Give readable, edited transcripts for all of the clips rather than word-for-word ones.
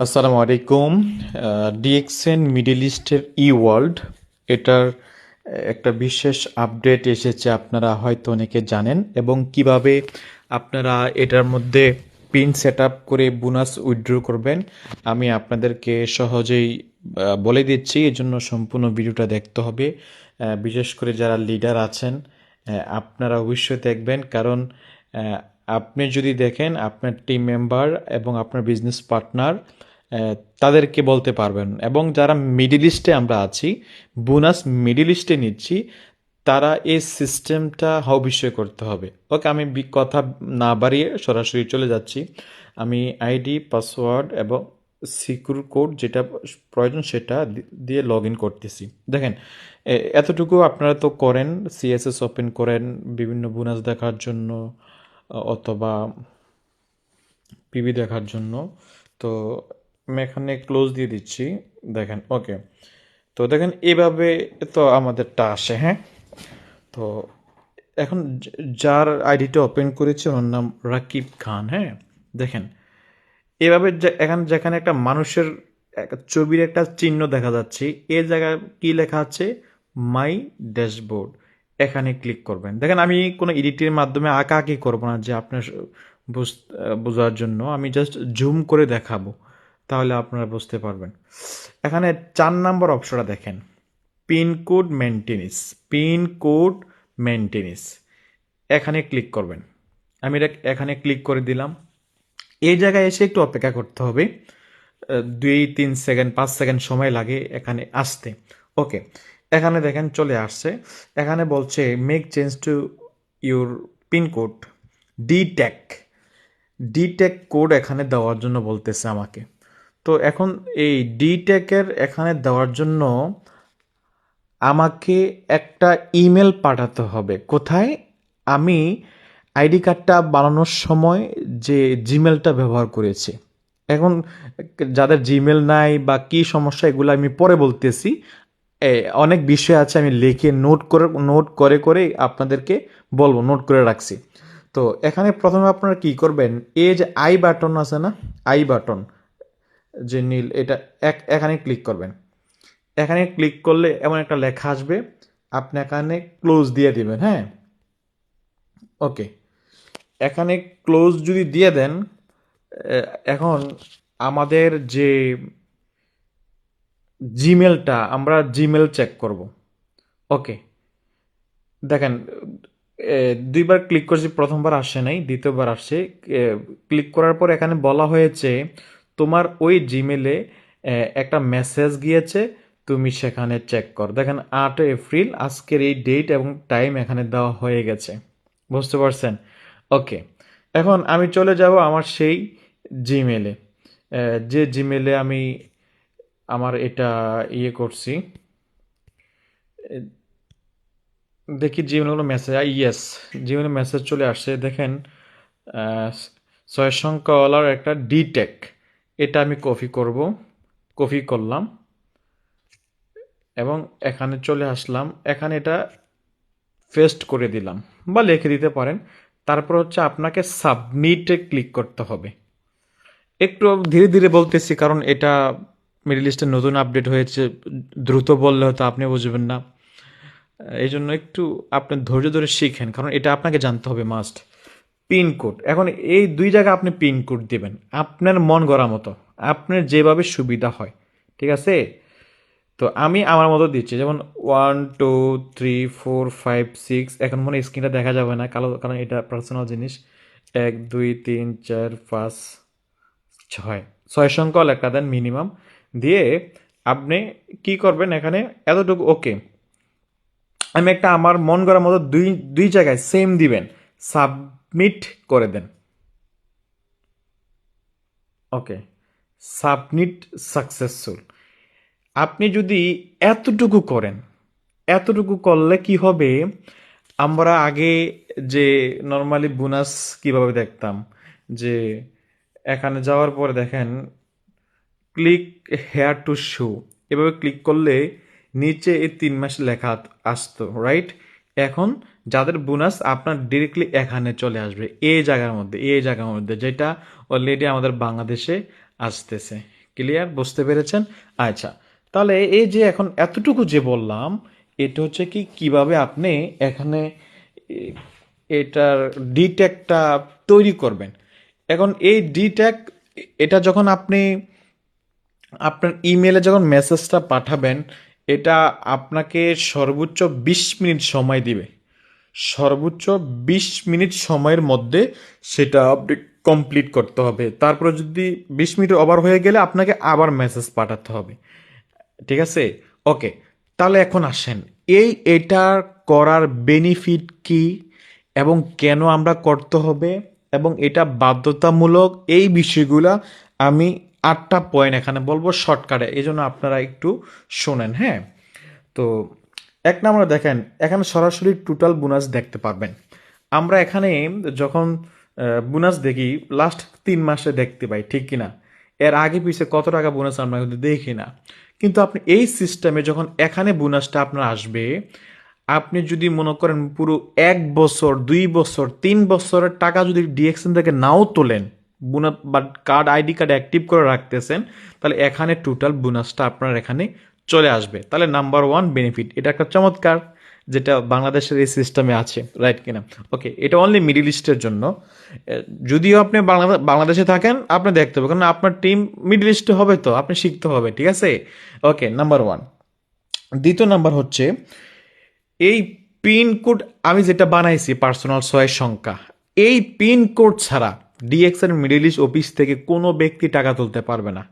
আসসালামু আলাইকুম। DXN middle ইস্টের ই ওয়ার্ল্ড এটার একটা বিশেষ আপডেট এসেছে, আপনারা হয়তো অনেকে জানেন, এবং কিভাবে আপনারা এটার মধ্যে পিন সেট আপ করে বোনাস উইথড্র করবেন আমি আপনাদেরকে সহজেই বলে দিচ্ছি। এর জন্য সম্পূর্ণ ভিডিওটা দেখতে হবে। বিশেষ করে যারা লিডার আছেন, আপনারা অবশ্যই দেখবেন, কারণ আহ, আপনি যদি দেখেন আপনার টিম মেম্বার এবং আপনার বিজনেস পার্টনার তাদেরকে বলতে পারবেন, এবং যারা মিডল ইস্টে আমরা আছি, বোনাস মিডল ইস্টে নিচ্ছি, তারা এই সিস্টেমটা অবশ্যই করতে হবে। ওকে, আমি কথা না বাড়িয়ে সরাসরি চলে যাচ্ছি। আমি আইডি, পাসওয়ার্ড এবং সিকিউর কোড যেটা প্রয়োজন সেটা দিয়ে লগ ইন করতেছি। দেখেন, এতটুকু আপনারা তো করেন, সিএসএস ওপেন করেন বিভিন্ন বোনাস দেখার জন্য অথবা পিবি দেখার জন্য। তো আমি এখানে ক্লোজ দিয়ে দিচ্ছি। দেখেন, ওকে। তো দেখেন এভাবে তো আমাদেরটা আসে, হ্যাঁ। তো এখন যার আইডিটা ওপেন করেছে ওর নাম রাকিব খান, হ্যাঁ। দেখেন এভাবে এখানে যেখানে একটা মানুষের ছবির একটা চিহ্ন দেখা যাচ্ছে, এ জায়গায় কি লেখা আছে, মাই ড্যাশবোর্ড, এখানে ক্লিক করবেন। দেখেন আমি কোনো এডিটের মাধ্যমে আঁকাআঁকি করবো না, যে আপনার বোঝার জন্য আমি জাস্ট জুম করে দেখাবো, তাহলে আপনারা বুঝতে পারবেন। এখানে 4 নম্বর অপশনটা দেখেন, পিনকোড মেনটেনেন্স, পিনকোড মেনটেনেন্স, এখানে ক্লিক করবেন। আমি এটা এখানে ক্লিক করে দিলাম। এই জায়গায় এসে একটু অপেক্ষা করতে হবে, 2-3 সেকেন্ড 5 সেকেন্ড সময় লাগে এখানে আসতে। ওকে, এখানে দেখেন চলে আসছে। এখানে বলছে make change to your pincode, detect, detect code এখানে দেওয়ার জন্য বলতেছে আমাকে। তো এখন এই ডিটেকের এখানে দেওয়ার জন্য আমাকে একটা ইমেল পাঠাতে হবে। কোথায়? আমি আইডি কার্ডটা বানানোর সময় যে জিমেলটা ব্যবহার করেছি। এখন যাদের জিমেল নাই বা কি সমস্যা, এগুলো আমি পরে বলতেছি। অনেক বিষয় আছে, আমি লিখে নোট করে করে আপনাদেরকে বলবো, নোট করে রাখছি। তো এখানে প্রথমে আপনারা কি করবেন, এই যে আই বাটন আছে না, আই বাটন যে নীল, এটা এখানে ক্লিক করবেন। এখানে ক্লিক করলে এমন একটা লেখা আসবে, আপনি এখানে ক্লোজ দিয়ে দিবেন, হ্যাঁ। ওকে, এখানে ক্লোজ যদি দিয়ে দেন, এখন আমাদের যে জিমেলটা, আমরা জিমেল চেক করব। ওকে, দেখেন, 2বার ক্লিক করছি, প্রথমবার আসে নাই, দ্বিতীয়বার আসছে। ক্লিক করার পর এখানে বলা হয়েছে তোমার ওই জিমেলে একটা মেসেজ গিয়েছে, তুমি সেখানে চেক কর। দেখেন 8 এপ্রিল আজকের এই ডেট এবং টাইম এখানে দেওয়া হয়ে গেছে। বুঝতে পারছেন? ওকে, এখন আমি চলে যাব আমার সেই জিমেলে, যে জিমেলে আমি আমার এটা করছি। দেখি জিমেলে মেসেজ, ইয়েস, জিমেলে মেসেজ চলে আসছে। দেখেন, 6 সংখ্যাওয়ালার একটা ডিটেক, এটা আমি কপি করলাম এবং এখানে চলে আসলাম। এখানে এটা পেস্ট করে দিলাম বা লিখে দিতে পারেন। তারপর হচ্ছে আপনাকে সাবমিটে ক্লিক করতে হবে। একটু ধীরে ধীরে বলতেছি, কারণ এটা মিডল ইস্টের নতুন আপডেট হয়েছে, দ্রুত বললে হয়তো আপনি বুঝবেন না। এই জন্য একটু আপনি ধৈর্য ধরে শিখেন, কারণ এটা আপনাকে জানতে হবে মাস্ট। পিনকোড, এখন এই 2 জায়গায় আপনি পিনকোড দিবেন আপনার মন গড়া মতো, আপনার যেভাবে সুবিধা হয়, ঠিক আছে। তো আমি আমার মতো দিচ্ছি, যেমন 1 2 3 4 5 6, এখন মনে স্ক্রিনটা দেখা যাবে না কালো, কারণ এটা পার্সোনাল জিনিস। 1 2 3 4 5 6, 6 সংখ্যা লেখা দেন মিনিমাম, দিয়ে আপনি কি করবেন এখানে এতটুকু। ওকে, আমি একটা আমার মন করার মতো দুই দুই জায়গায় সেম দিবেন, সাবমিট করে দেন। ওকে, সাবমিট সাকসেসফুল। আপনি যদি এতটুকু করেন, এতটুকু করলে কি হবে, আমরা আগে যে নর্মালি বোনাস কিভাবে দেখতাম, যে এখানে যাওয়ার পরে দেখেন ক্লিক হেয়ার টু শো, এভাবে ক্লিক করলে নিচে এই 3 মাস লেখা আসতো, রাইট। এখন যাদের বোনাস আপনার ডিরেক্টলি এখানে চলে আসবে, এই জায়গার মধ্যে, এই জায়গার মধ্যে, যেটা অলরেডি আমাদের বাংলাদেশে আসতেছে। ক্লিয়ার, বুঝতে পেরেছেন? আচ্ছা, তাহলে এই যে এখন এতটুকু যে বললাম, এটা হচ্ছে কি কিভাবে আপনি এখানে এ- এটার ডিট্যাগটা তৈরি করবেন। এখন এই ডিট্যাগ, এটা যখন আপনি আপনার ইমেলে যখন মেসেজটা পাঠাবেন, এটা আপনাকে সর্বোচ্চ 20 মিনিট সময় দিবে। সর্বোচ্চ 20 মিনিট সময়ের মধ্যে সেটা আপনি কমপ্লিট করতে হবে। তারপরে যদি 20 মিনিট ওভার হয়ে গেলে আপনাকে আবার মেসেজ পাঠাতে হবে। ঠিক আছে? ওকে। তাহলে এখন আসেন, এটার করার বেনিফিট কি এবং কেন আমরা করতে হবে এবং এটা বাধ্যতামূলক, এই বিষয়গুলা আমি 8টা পয়েন্ট এখানে বলবো শর্টকাটে, এই জন্য আপনারা একটু শোনেন, হ্যাঁ? তো 1 নম্বরে দেখেন, এখানে সরাসরি টোটাল বোনাস দেখতে পারবেন। আমরা এখানে যখন বোনাস দেখি লাস্ট 3 মাসে দেখতে পাই, ঠিক কিনা? এর আগে পিছে কত টাকা বোনাস আমরা কিন্তু দেখি না। কিন্তু আপনি এই সিস্টেমে যখন এখানে বোনাসটা আপনার আসবে, আপনি যদি মনে করেন পুরো 1 বছর, 2 বছর, 3 বছরের টাকা যদি ডিএক্সএন থেকে নাও তোলেন, bonus but card, ID card active করে রাখতেছেন, তাহলে এখানে টোটাল বোনাসটা আপনার এখানে চলে আসবে। তাহলে নাম্বার ওয়ান বেনিফিট, এটা একটা চমৎকার, যেটা বাংলাদেশের এই সিস্টেমে আছে, রাইট কিনা? ওকে, এটা অনলি মিডিল ইস্টের জন্য। যদিও আপনি বাংলাদেশে থাকেন, আপনি দেখতে হবে, কারণ আপনার টিম মিডিল ইস্টে হবে, তো আপনি শিখতে হবে, ঠিক আছে? ওকে, নাম্বার ওয়ান। দ্বিতীয় নাম্বার হচ্ছে, এই পিনকোড আমি যেটা বানাইছি পার্সোনাল সয়ের সংখ্যা, এই পিনকোড ছাড়া ডিএক্সএন মিডিল ইস্ট অফিস থেকে কোনো ব্যক্তি টাকা তুলতে পারবে না।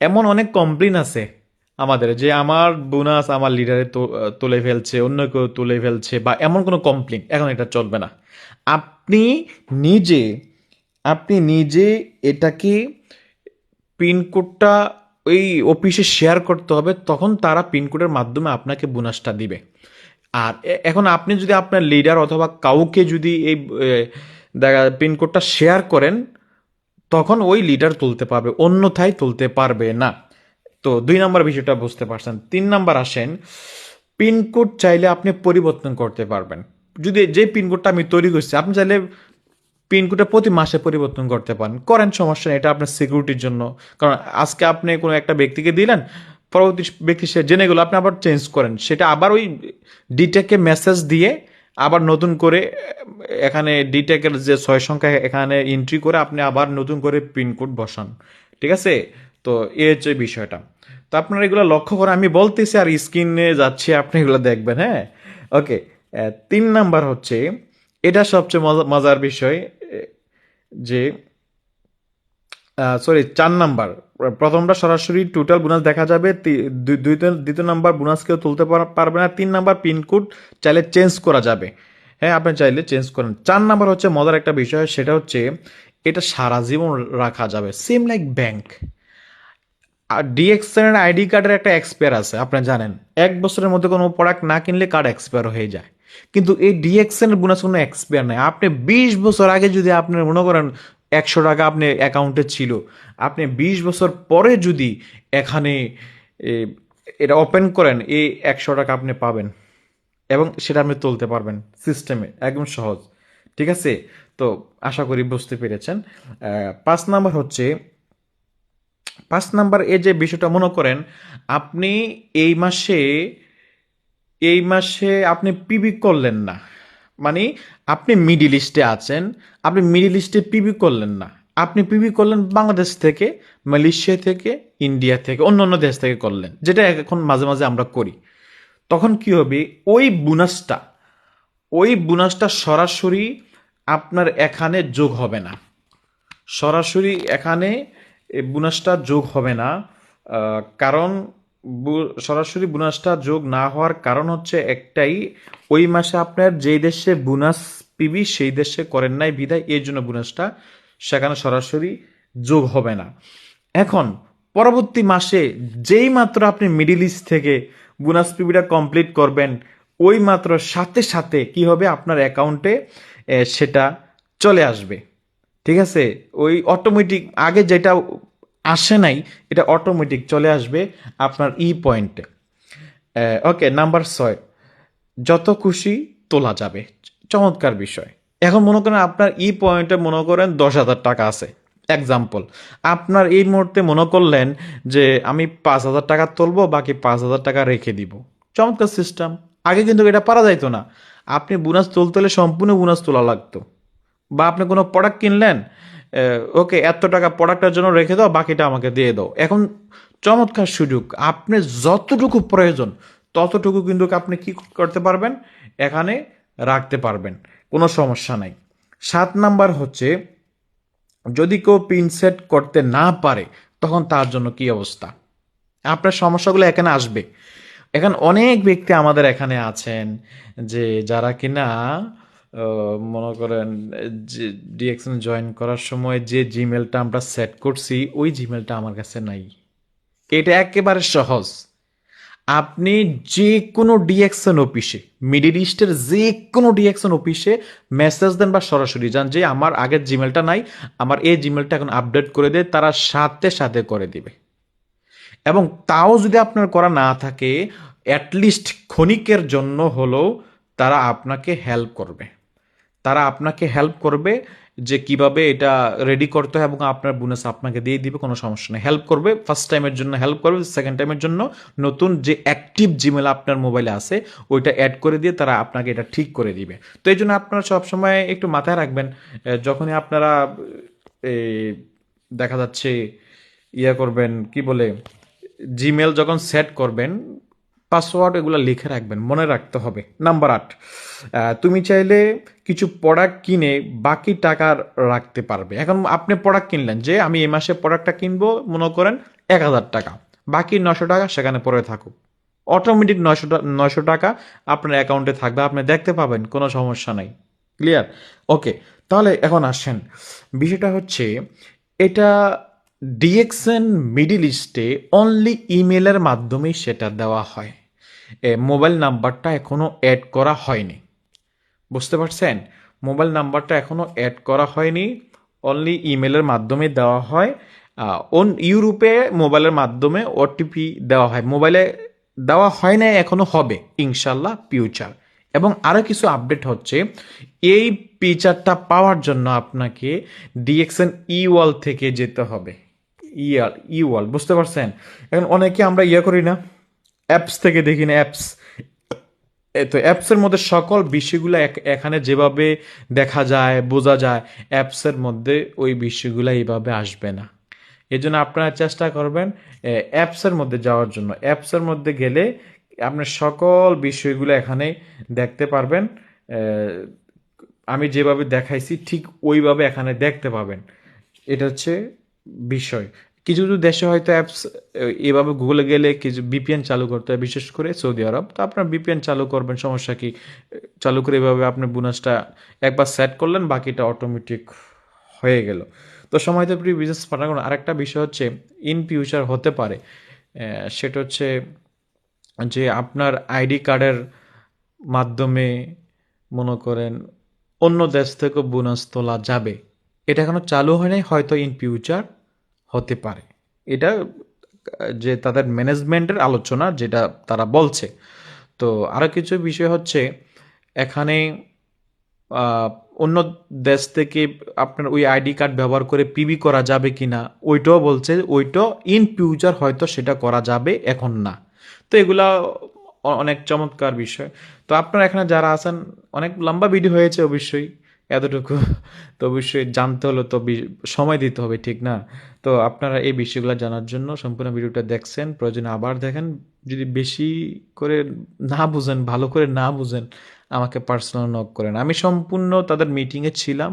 এমন অনেক কমপ্লেন আছে আমাদের যে আমার বোনাস আমার লিডারে তুলে ফেলছে, অন্য কেউ তুলে ফেলছে, বা এমন কোনো কমপ্লেন, এখন এটা চলবে না। আপনি নিজে আপনি নিজে এটাকে পিনকোডটা ওই অফিসে শেয়ার করতে হবে, তখন তারা পিনকোডের মাধ্যমে আপনাকে বোনাসটা দিবে। আর এখন আপনি যদি আপনার লিডার অথবা কাউকে যদি এই দেখা পিনকোডটা শেয়ার করেন, তখন ওই লিডার তুলতে পারবে, অন্যথায় তুলতে পারবে না। তো 2 নম্বর বিষয়টা বুঝতে পারছেন। 3 নম্বর আসেন, পিনকোড চাইলে আপনি পরিবর্তন করতে পারবেন। যদি যে পিনকোডটা আমি তৈরি করছি, আপনি চাইলে পিনকোডটা প্রতি মাসে পরিবর্তন করতে পারেন, করেন, সমস্যা নেই, এটা আপনার সিকিউরিটির জন্য। কারণ আজকে আপনি কোনো একটা ব্যক্তিকে দিলেন, পরবর্তী ব্যক্তি সে জেনে গেল, আপনি আবার চেঞ্জ করেন, সেটা আবার ওই ডিটেকে মেসেজ দিয়ে আবার নতুন করে এখানে ডিটেকের যে 6 সংখ্যা এখানে এন্ট্রি করে আপনি আবার নতুন করে পিনকোড বসান, ঠিক আছে? তো এই হচ্ছে বিষয়টা। তো আপনারা এগুলো লক্ষ্য করে আমি বলতেছি আর স্ক্রিনে যাচ্ছি, আপনি এগুলো দেখবেন, হ্যাঁ? ওকে। 3 নাম্বার হচ্ছে, এটা সবচেয়ে মজার বিষয়, যে সরি 4 নাম্বার, প্রথমটা সরাসরি টোটাল বোনাস দেখা যাবে, দ্বিতীয় নাম্বার বোনাস কেউ তুলতে পারবে না, 3 নাম্বার পিনকোড চাইলে চেঞ্জ করা যাবে, হ্যাঁ আপনি চাইলে চেঞ্জ করেন। 4 নাম্বার হচ্ছে মজার একটা বিষয়, সেটা হচ্ছে এটা সারা জীবন রাখা যাবে, সেম লাইক ব্যাংক। আর ডিএক্সএন এর আইডি কার্ডের একটা এক্সপায়ার আছে, আপনি জানেন, 1 বছরের মধ্যে কোনো প্রোডাক্ট না কিনলে কার্ড এক্সপায়ার হয়ে যায়। কিন্তু এই ডিএক্সএন এর বোনাস কোনো এক্সপায়ার নাই। আপনি 20 বছর আগে যদি আপনি মনে করেন 100 টাকা আপনি অ্যাকাউন্টে ছিল, আপনি 20 বছর পরে যদি এখানে এ, এটা ওপেন করেন, এই 100 টাকা আপনি পাবেন এবং সেটা আপনি তুলতে পারবেন সিস্টেমে, একদম সহজ, ঠিক আছে? তো আশা করি বুঝতে পেরেছেন। 5 নাম্বার হচ্ছে, 5 নাম্বার এই যে বিষয়টা মনে করেন, আপনি এই মাসে আপনি পিবি করলেন না, মানে আপনি মিডিল ইস্টে আছেন, আপনি মিডিল ইস্টে পিবি করলেন না, আপনি পিবি করলেন বাংলাদেশ থেকে, মালয়েশিয়া থেকে, ইন্ডিয়া থেকে, অন্য অন্য দেশ থেকে করলেন, যেটা এখন মাঝে মাঝে আমরা করি। তখন কি হবে, ওই বোনাসটা সরাসরি আপনার এখানে যোগ হবে না। সরাসরি এখানে এই বোনাসটা যোগ হবে না। কারণ সরাসরি বোনাসটা যোগ না হওয়ার কারণ হচ্ছে একটাই, ওই মাসে আপনার যেই দেশে বোনাস পিবি সেই দেশে করেন নাই বিধায় এই জন্য বোনাসটা সেখানে সরাসরি যোগ হবে না। এখন পরবর্তী মাসে যেই মাত্র আপনি মিডিল ইস্ট থেকে বোনাস পিবিটা কমপ্লিট করবেন, ওই মাত্র সাথে সাথে কি হবে, আপনার অ্যাকাউন্টে সেটা চলে আসবে, ঠিক আছে? ওই অটোমেটিক, আগে যেটা আসে নাই, এটা অটোমেটিক চলে আসবে আপনার পয়েন্টে। ওকে, নাম্বার 6, যত খুশি তোলা যাবে, চমৎকার বিষয়। এখন মনে করেন আপনার পয়েন্টে মনে করেন 10,000 টাকা আছে, এক্সাম্পল, আপনার এই মুহূর্তে মনে করলেন যে আমি 5,000 টাকা তুলবো, বাকি 5,000 টাকা রেখে দিব। চমৎকার সিস্টেম। আগে কিন্তু এটা পারা যাইতো না। আপনি বোনাস তুলতে হলে সম্পূর্ণ বোনাস তোলা লাগতো। বা আপনি কোনো প্রোডাক্ট কিনলেন, ওকে এত টাকা প্রোডাক্টের জন্য রেখে দাও, বাকিটা আমাকে দিয়ে দাও। এখন চমৎকার সুযোগ, আপনি যতটুকু প্রয়োজন ততটুকু কিন্তু আপনি কি করতে পারবেন, এখানে রাখতে পারবেন, কোনো সমস্যা নাই। 7 নাম্বার হচ্ছে, যদি কেউ পিন সেট করতে না পারে তখন তার জন্য কি অবস্থা। আপনার সমস্যাগুলো এখানে আসবে। এখন অনেক ব্যক্তি আমাদের এখানে আছেন যে যারা কিনা মনে করেন যে ডিএক্সএন জয়েন করার সময় যে জিমেলটা আমরা সেট করছি ওই জিমেলটা আমার কাছে নাই। এটা একেবারে সহজ। আপনি যে কোনো ডিএক্সএন অফিসে, মিডিল ইস্টের যে কোনো ডিএক্সএন অফিসে মেসেজ দেন বা সরাসরি যান যে আমার আগের জিমেলটা নাই, আমার এই জিমেলটা এখন আপডেট করে দেয়, তারা সাথে সাথে করে দিবে। এবং তাও যদি আপনার করা না থাকে, অ্যাটলিস্ট ক্ষণিকের জন্য হলেও তারা আপনাকে হেল্প করবে। তারা আপনাকে হেল্প করবে যে কিভাবে এটা রেডি করতে হয়, এবং আপনার বোনাস আপনাকে দিয়ে দিবে, কোনো সমস্যা নেই। হেল্প করবে, ফার্স্ট টাইমের জন্য হেল্প করবে, সেকেন্ড টাইমের জন্য নতুন যে অ্যাক্টিভ জিমেল আপনার মোবাইলে আছে ওইটা অ্যাড করে দিয়ে তারা আপনাকে এটা ঠিক করে দিবে। তো এই জন্য আপনারা সবসময় একটু মাথায় রাখবেন, যখনই আপনারা এই দেখা যাচ্ছে করবেন, কি বলে, জিমেল যখন সেট করবেন, পাসওয়ার্ড এগুলো লিখে রাখবেন, মনে রাখতে হবে। নাম্বার 8, তুমি চাইলে কিছু প্রোডাক্ট কিনে বাকি টাকা রাখতে পারবে। এখন আপনি প্রোডাক্ট কিনলেন যে আমি এই মাসে প্রোডাক্টটা কিনবো, মনে করেন 1,000 টাকা, বাকি 900 টাকা সেখানে পড়ে থাকুক, অটোমেটিক 900 টাকা আপনার অ্যাকাউন্টে থাকবে, আপনি দেখতে পাবেন, কোনো সমস্যা নাই। ক্লিয়ার? ওকে। তাহলে এখন আসেন, বিষয়টা হচ্ছে এটা ডিএক্সএন মিডিল ইস্টে অনলি ইমেলের মাধ্যমেই সেটা দেওয়া হয়। মোবাইল নাম্বারটা এখনো অ্যাড করা হয়নি। বুঝতে পারছেন? মোবাইল নাম্বারটা এখনো অ্যাড করা হয়নি, অনলি ইমেলের মাধ্যমে দেওয়া হয়। ইউরোপে মোবাইলের মাধ্যমে ওটিপি দেওয়া হয়, মোবাইলে দেওয়া হয় না, এখনো হবে ইনশাল্লাহ ফিউচার। এবং আরও কিছু আপডেট হচ্ছে, এই ফিচারটা পাওয়ার জন্য আপনাকে ডিএক্সএন ওয়াল থেকে যেতে হবে। ওয়াল, বুঝতে পারছেন? এখন অনেকে আমরা করি না, অ্যাপস থেকে দেখি না, অ্যাপস, তো অ্যাপসের মধ্যে সকল বিষয়গুলো এখানে যেভাবে দেখা যায় বোঝা যায়, অ্যাপসের মধ্যে ওই বিষয়গুলো এইভাবে আসবে না। এই জন্য আপনারা চেষ্টা করবেন অ্যাপসের মধ্যে যাওয়ার জন্য। অ্যাপসের মধ্যে গেলে আপনার সকল বিষয়গুলো এখানে দেখতে পারবেন। আমি যেভাবে দেখাইছি ঠিক ওইভাবে এখানে দেখতে পাবেন। এটা হচ্ছে বিষয়। কিছু কিছু দেশে হয়তো অ্যাপস এভাবে গুগলে গেলে কিছু বিপিএন চালু করতে হয়, বিশেষ করে সৌদি আরব। তো আপনার বিপিএন চালু করবেন, সমস্যা কি? চালু করে এভাবে আপনি বোনাসটা একবার সেট করলেন, বাকিটা অটোমেটিক হয়ে গেল। তো সময়তে প্রিয় বিজনেস পার্টনার, আরেকটা বিষয় হচ্ছে ইন ফিউচার হতে পারে, সেটা হচ্ছে যে আপনার আইডি কার্ডের মাধ্যমে মনে করেন অন্য দেশ থেকে বোনাস তোলা যাবে। এটা এখনো চালু হয় নাই, হয়তো ইন ফিউচার হতে পারে। এটা যে তাদের ম্যানেজমেন্টের আলোচনা, যেটা তারা বলছে। তো আরও কিছু বিষয় হচ্ছে, এখানে আহ, অন্য দেশ থেকে আপনার ওই আইডি কার্ড ব্যবহার করে পিবি করা যাবে কিনা ওইটাও বলছে, ওইটাও ইন ফিউচার হয়তো সেটা করা যাবে, এখন না। তো এগুলা অনেক চমৎকার বিষয়। তো আপনারা এখানে যারা আছেন, অনেক লম্বা ভিডিও হয়েছে অবশ্যই, এতটুকু তো অবশ্যই জানতে হলো তো সময় দিতে হবে, ঠিক না? তো আপনারা এই বিষয়গুলো জানার জন্য সম্পূর্ণ ভিডিওটা দেখছেন, প্রয়োজনে আবার দেখেন। যদি বেশি করে না বুঝেন, ভালো করে না বুঝেন, আমাকে পার্সোনাল নক করেন। আমি সম্পূর্ণ তাদের মিটিংয়ে ছিলাম,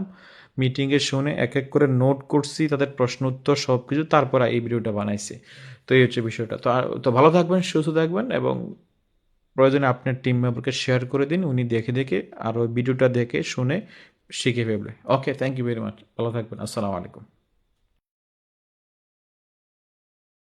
মিটিংয়ে শুনে এক এক করে নোট করছি তাদের প্রশ্ন উত্তর সব কিছু, তারপর এই ভিডিওটা বানাইছি। তো এই হচ্ছে বিষয়টা। তো ভালো থাকবেন, সুস্থ থাকবেন, এবং প্রয়োজনে আপনার টিম মেম্বারকে শেয়ার করে দিন, উনি দেখে দেখে আর ওই ভিডিওটা দেখে শুনে শিখে ফেলবে। ওকে, থ্যাংক ইউ ভেরি মাচ, ভালো থাকবেন, আসসালামু আলাইকুম।